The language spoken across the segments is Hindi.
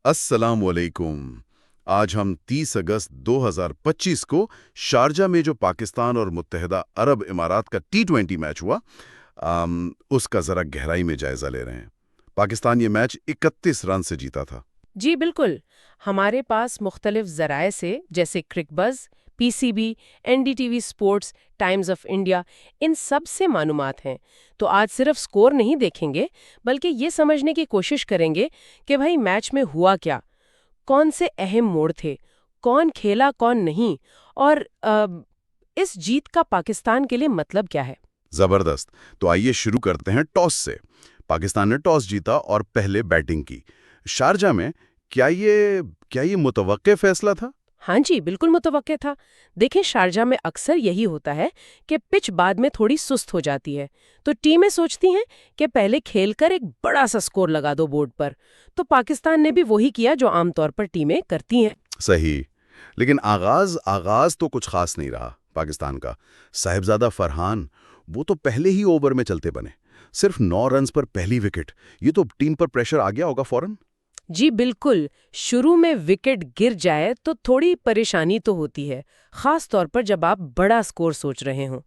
अस्सलामुअलैकुम। आज हम 30 अगस्त 2025 को शारजा में जो पाकिस्तान और मुत्तहिदा अरब इमारात का T20 मैच हुआ उसका ज़रा गहराई में जायज़ा ले रहे हैं। पाकिस्तान ये मैच 31 रन से जीता था। जी बिल्कुल। हमारे पास मुख्तलिफ ज़राए से जैसे Cricbuzz, PCB, NDTV sports, Times of India, इन सब से मालूमात हैं। तो आज सिर्फ स्कोर नहीं देखेंगे, बल्कि ये समझने की कोशिश करेंगे कि भाई मैच में हुआ क्या, कौन से अहम मोड़ थे, कौन खेला कौन नहीं, और इस जीत का पाकिस्तान के लिए मतलब क्या है। ज़बरदस्त। तो आइए शुरू करते हैं टॉस से। पाकिस्तान ने टॉस जीता और पहले बैटिंग की। शारजा में क्या ये मुतवक्के फैसला था? हाँ जी, बिल्कुल मुतवक्के था। देखें, शारजा में अक्सर यही होता है कि पिच बाद में थोड़ी सुस्त हो जाती है, तो टीमें सोचती हैं कि पहले खेलकर एक बड़ा सा स्कोर लगा दो बोर्ड पर। तो पाकिस्तान ने भी वही किया जो आमतौर पर टीमें करती हैं। सही। लेकिन आगाज तो कुछ खास नहीं रहा पाकिस्तान का। साहिबजादा फरहान वो तो पहले ही ओवर में चलते बने। सिर्फ 9 रन्स पर पहली विकेट। ये तो टीम पर प्रेशर आ गया होगा फौरन। जी बिल्कुल। शुरू में विकेट गिर जाए तो थोड़ी परेशानी तो होती है, खास तौर पर जब आप बड़ा स्कोर सोच रहे हों।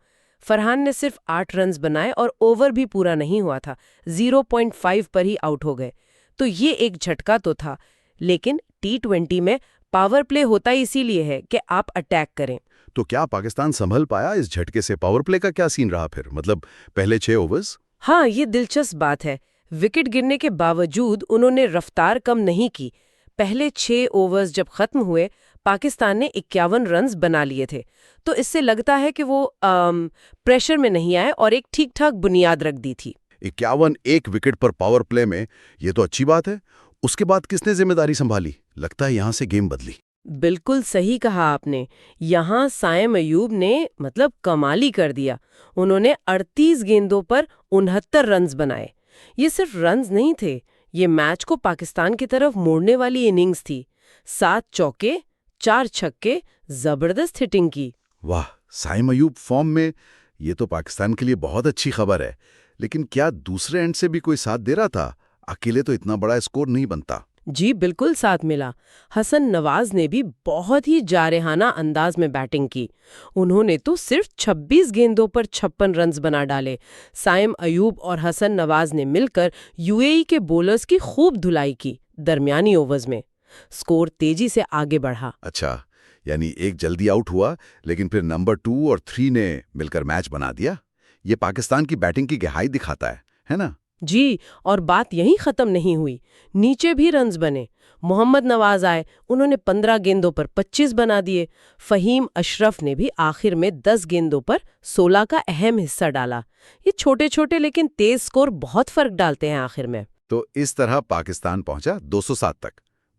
फरहान ने सिर्फ 8 रन्स बनाए और ओवर भी पूरा नहीं हुआ था, 0.5 पर ही आउट हो गए। तो ये एक झटका तो था, लेकिन T20 में पावर प्ले होता इसीलिए है कि आप अटैक करें। तो क्या पाकिस्तान संभल पाया इस झटके से? पावर प्ले का क्या सीन रहा फिर? मतलब पहले 6 ओवर्स। हाँ, ये दिलचस्प बात है। विकेट गिरने के बावजूद उन्होंने रफ्तार कम नहीं की। पहले 6 ओवर्स जब खत्म हुए, पाकिस्तान ने 51 रन्स बना लिए थे। तो इससे लगता है कि वो प्रेशर में नहीं आए और एक ठीक-ठाक बुनियाद रख दी थी। 51 एक विकेट पर पावर प्ले में, ये तो अच्छी बात है। उसके बाद किसने जिम्मेदारी संभाली? लगता है यहां से गेम बदली। बिल्कुल सही कहा आपने। यहाँ साइम अयूब ने मतलब कमाली कर दिया। उन्होंने 38 गेंदों पर 69 रन्स बनाए। ये सिर्फ रन्स नहीं थे, ये मैच को पाकिस्तान की तरफ मोड़ने वाली इनिंग्स थी। 7 चौके, 4 छक्के, जबरदस्त हिटिंग की। वाह, साइम अयूब फॉर्म में। ये तो पाकिस्तान के लिए बहुत अच्छी खबर है। लेकिन क्या दूसरे एंड से भी कोई साथ दे रहा था? अकेले तो इतना बड़ा स्कोर नहीं बनता। जी बिल्कुल साथ मिला। हसन नवाज ने भी बहुत ही जारहाना अंदाज में बैटिंग की। उन्होंने तो सिर्फ 26 गेंदों पर 56 रन्स बना डाले। साइम अयूब और हसन नवाज ने मिलकर यूएई के बॉलर्स की खूब धुलाई की। दरमियानी ओवर्स में स्कोर तेजी से आगे बढ़ा। अच्छा, यानी एक जल्दी आउट हुआ, लेकिन फिर नंबर 2 और 3 ने मिलकर मैच बना दिया। ये पाकिस्तान की बैटिंग की गहराई दिखाता है ना? जी, और बात यहीं खत्म नहीं हुई। नीचे भी रन्स बने। मोहम्मद नवाज आए, उन्होंने 15 गेंदों पर 25 बना दिए। फहीम अशरफ ने भी आखिर में 10 गेंदों पर 16 का अहम हिस्सा डाला। ये छोटे छोटे लेकिन तेज स्कोर बहुत फर्क डालते हैं आखिर में। तो इस तरह पाकिस्तान पहुंचा 207 तक।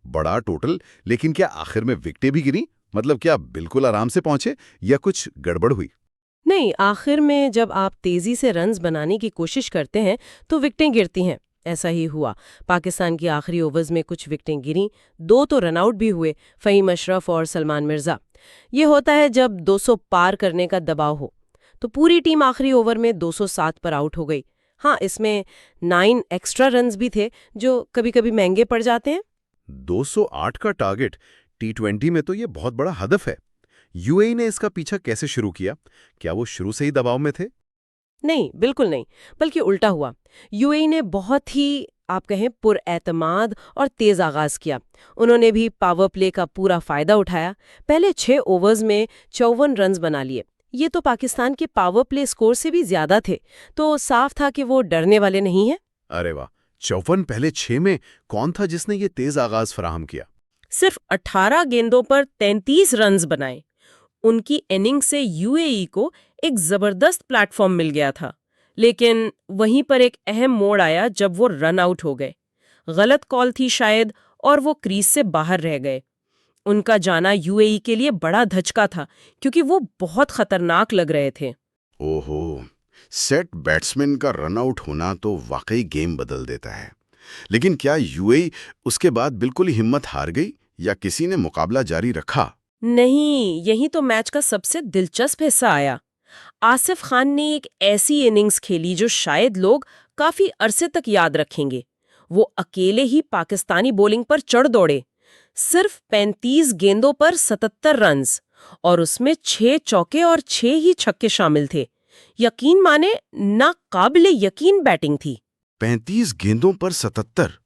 बड़ा टोटल, लेकिन क्या आखिर में विकेटें भी गिरी? मतलब क्या बिल्कुल आराम से पहुंचे या कुछ गड़बड़ हुई? नहीं, आखिर में जब आप तेजी से रन्स बनाने की कोशिश करते हैं तो विकेटें गिरती हैं। ऐसा ही हुआ। पाकिस्तान की आखिरी ओवर्स में कुछ विकेटें गिरीं, 2 तो रनआउट भी हुए, फ़हीम अशरफ और सलमान मिर्जा। ये होता है जब 200 पार करने का दबाव हो। तो पूरी टीम आखिरी ओवर में 207 पर आउट हो गई। हाँ, इसमें 9 एक्स्ट्रा रन्स भी थे जो कभी-कभी महंगे पड़ जाते हैं। 208 का टारगेट T20 में तो ये बहुत बड़ा हदफ है। यूएई ने इसका पीछा कैसे शुरू किया? क्या वो शुरू से ही दबाव में थे? नहीं, बिल्कुल नहीं, बल्कि उल्टा हुआ। यूएई ने बहुत ही आप कहें पुरएतमाद और तेज आगाज किया। उन्होंने भी पावर प्ले का पूरा फायदा उठाया। पहले 6 ओवर्स में 54 रन्स बना लिए। ये तो पाकिस्तान के पावर प्ले स्कोर से भी ज्यादा थे, तो साफ था कि वो डरने वाले नहीं हैं। अरे वाह, 54 पहले 6 में। कौन था जिसने ये तेज आगाज फराहम किया? सिर्फ 18 गेंदों पर 33 रन्स बनाए। उनकी इनिंग से यूएई को एक जबरदस्त प्लेटफॉर्म मिल गया था। लेकिन वहीं पर एक अहम मोड़ आया जब वो रन आउट हो गए। गलत कॉल थी शायद, और वो क्रीज से बाहर रह गए। उनका जाना यूएई के लिए बड़ा धचका था, क्योंकि वो बहुत खतरनाक लग रहे थे। ओहो, सेट बैट्समैन का रन आउट होना तो वाकई गेम बदल देता है। लेकिन क्या यूएई उसके बाद बिल्कुल ही हिम्मत हार गई या किसी ने मुकाबला जारी रखा? नहीं, यही तो मैच का सबसे दिलचस्प हिस्सा आया। आसिफ खान ने एक ऐसी इनिंग्स खेली जो शायद लोग काफी अरसे तक याद रखेंगे। वो अकेले ही पाकिस्तानी बॉलिंग पर चढ़ दौड़े। सिर्फ 35 गेंदों पर 77 रन्स, और उसमें 6 चौके और 6 ही छक्के शामिल थे। यकीन माने, नाकाबिले यकीन बैटिंग थी। 35 गेंदों पर 77,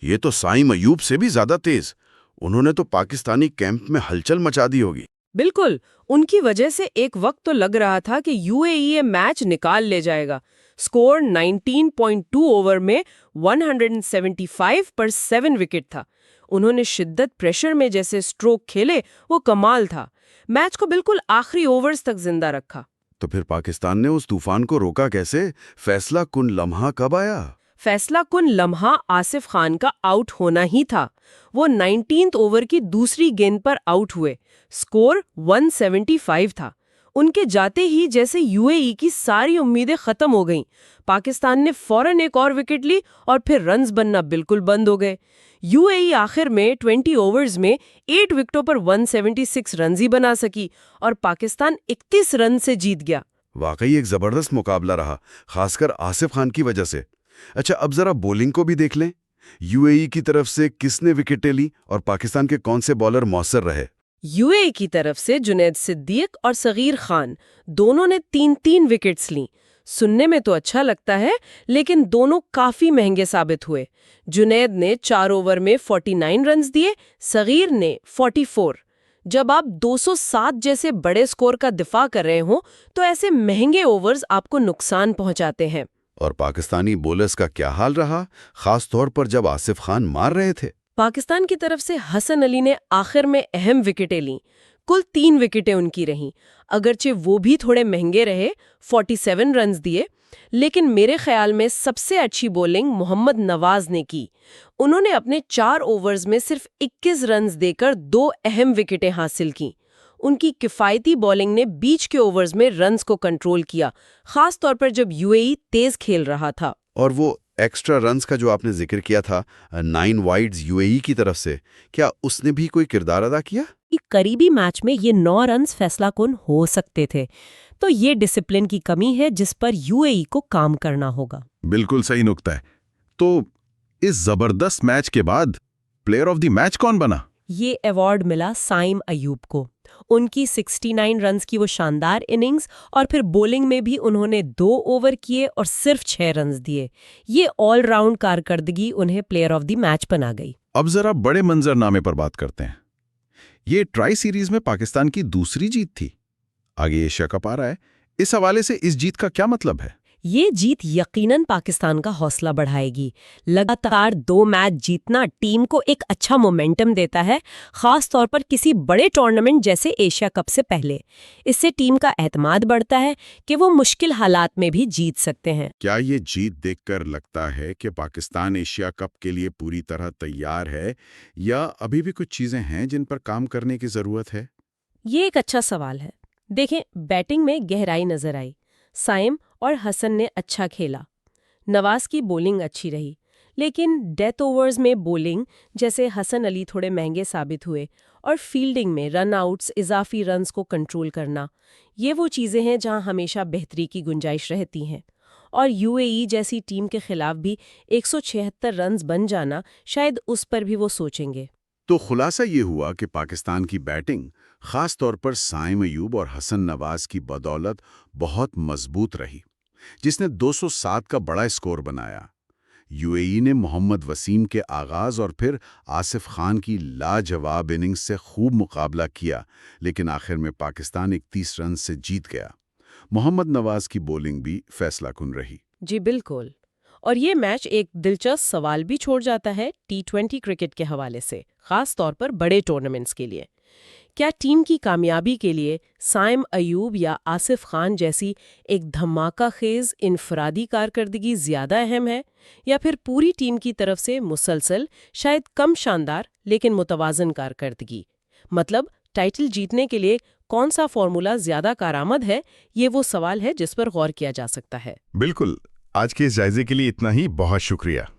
ये तो साइम अयूब से भी ज्यादा तेज। उन्होंने तो पाकिस्तानी कैंप में हलचल मचा दी होगी। बिल्कुल, उनकी वजह से एक वक्त तो लग रहा था कि यूएई ये मैच निकाल ले जाएगा। स्कोर 19.2 ओवर में 175 पर 7 विकेट था। उन्होंने शिद्दत प्रेशर में जैसे स्ट्रोक खेले, वो कमाल था। मैच को बिल्कुल आखिरी ओवर्स तक जिंदा रखा। तो फिर पाकिस्तान ने उस तूफान को रोका कैसे? फैसला कुन लम्हा कब आया? फैसला कुन लम्हा आसिफ खान का आउट होना ही था। वो 19th ओवर की दूसरी गेंद पर आउट हुए। स्कोर 175 था। उनके जाते ही जैसे यूएई की सारी उम्मीदें खत्म हो गईं। पाकिस्तान ने फौरन एक और विकेट ली और फिर रन्स बनना बिल्कुल बंद हो गए। यूएई आखिर में 20 ओवर्स में 8 विकेटों पर 176 रन ही बना सकी और पाकिस्तान 31 रन से जीत गया। वाकई एक जबरदस्त मुकाबला रहा, खासकर आसिफ खान की वजह से। अच्छा, अब जरा बॉलिंग को भी देख लें। यूएई की तरफ से किसने विकेटें ली और पाकिस्तान के कौन से बॉलर मौसर रहे? यूएई की तरफ से जुनैद सिद्दीक और सगीर खान दोनों ने 3-3 विकेट्स लीं। सुनने में तो अच्छा लगता है, लेकिन दोनों काफी महंगे साबित हुए। जुनैद ने 4 ओवर में 49 रन्स दिए, सगीर ने 44। जब आप 207 जैसे बड़े स्कोर का दिफा कर रहे हो तो ऐसे महंगे ओवर्स आपको नुकसान पहुंचाते हैं। और पाकिस्तानी बॉलर्स का क्या हाल रहा, खास तौर पर जब आसिफ खान मार रहे थे? पाकिस्तान की तरफ से हसन अली ने आखिर में अहम विकेटें लीं। कुल 3 विकेटें उनकी रहीं। अगरचे वो भी थोड़े महंगे रहे, 47 रन्स दिए, लेकिन मेरे ख्याल में सबसे अच्छी बॉलिंग मोहम्मद नवाज ने की। उन्होंने अपने 4 ओवर्स में सिर्फ 21 रन्स देकर 2 अहम विकेटें हासिल की। उनकी किफ़ायती बॉलिंग ने बीच के ओवर्स में रन्स को कंट्रोल किया, खास तौर पर जब यूएई तेज खेल रहा था। और वो एक्स्ट्रा रन्स का जो आपने जिक्र किया था 9 वाइड्स यूएई की तरफ से, क्या उसने भी कोई किरदार अदा किया? करीबी मैच में ये 9 रन्स फैसला कुन हो सकते थे। तो ये डिसिप्लिन की कमी है जिस पर यूएई को काम करना होगा। बिल्कुल सही नुक्ता है। तो इस जबरदस्त मैच के बाद प्लेयर ऑफ द मैच कौन बना? ये अवार्ड मिला साइम अयूब को। उनकी 69 रन्स की वो शानदार इनिंग्स और फिर बॉलिंग में भी उन्होंने 2 ओवर किए और सिर्फ 6 रन्स दिए। ये ऑलराउंड कारकर्दगी उन्हें प्लेयर ऑफ द मैच बना गई। अब जरा बड़े मंजरनामे पर बात करते हैं। ये ट्राई सीरीज में पाकिस्तान की दूसरी जीत थी। आगे एशिया कप आ रहा है। इस हवाले से इस जीत का क्या मतलब है? ये जीत यकीनन पाकिस्तान का हौसला बढ़ाएगी। लगातार 2 मैच जीतना टीम को एक अच्छा मोमेंटम देता है, खास तौर पर किसी बड़े टूर्नामेंट जैसे एशिया कप से पहले। इससे टीम का एतमाद बढ़ता है कि वो मुश्किल हालात में भी जीत सकते हैं। क्या ये जीत देखकर लगता है कि पाकिस्तान एशिया कप के लिए पूरी तरह तैयार है, या अभी भी कुछ चीजें हैं जिन पर काम करने की जरूरत है? ये एक अच्छा सवाल है। देखें, बैटिंग में गहराई नजर आई। साइम और हसन ने अच्छा खेला। नवाज की बॉलिंग अच्छी रही, लेकिन डेथ ओवर्स में बॉलिंग जैसे हसन अली थोड़े महंगे साबित हुए, और फील्डिंग में रन आउट्स, इजाफी रन्स को कंट्रोल करना, ये वो चीज़ें हैं जहां हमेशा बेहतरी की गुंजाइश रहती हैं। और यूएई जैसी टीम के खिलाफ भी 176 रन्स बन जाना, शायद उस पर भी वो सोचेंगे। तो खुलासा ये हुआ कि पाकिस्तान की बैटिंग, खास तौर पर साइम अयूब और हसन नवाज की बदौलत बहुत मजबूत रही, जिसने 207 का बड़ा स्कोर बनाया। यूएई ने मोहम्मद वसीम के आगाज और फिर आसिफ खान की लाजवाब इनिंग्स से खूब मुकाबला किया, लेकिन आखिर में पाकिस्तान 31 रन से जीत गया। मोहम्मद नवाज की बॉलिंग भी फैसलाकुन रही। जी बिल्कुल। और ये मैच एक दिलचस्प सवाल भी छोड़ जाता है T20 क्रिकेट के हवाले से, खास तौर पर बड़े टूर्नामेंट्स के लिए। क्या टीम की कामयाबी के लिए साइम अयूब या आसिफ खान जैसी एक धमाका खेज इनफरादी कारकर्दगी ज्यादा अहम है, या फिर पूरी टीम की तरफ से मुसलसल, शायद कम शानदार लेकिन मुतवाजन कारकर्दगी? मतलब टाइटल जीतने के लिए कौन सा फॉर्मूला ज्यादा कारआमद है, ये वो सवाल है जिस पर गौर किया जा सकता है। बिल्कुल। आज के इस जायजे के लिए इतना ही। बहुत शुक्रिया।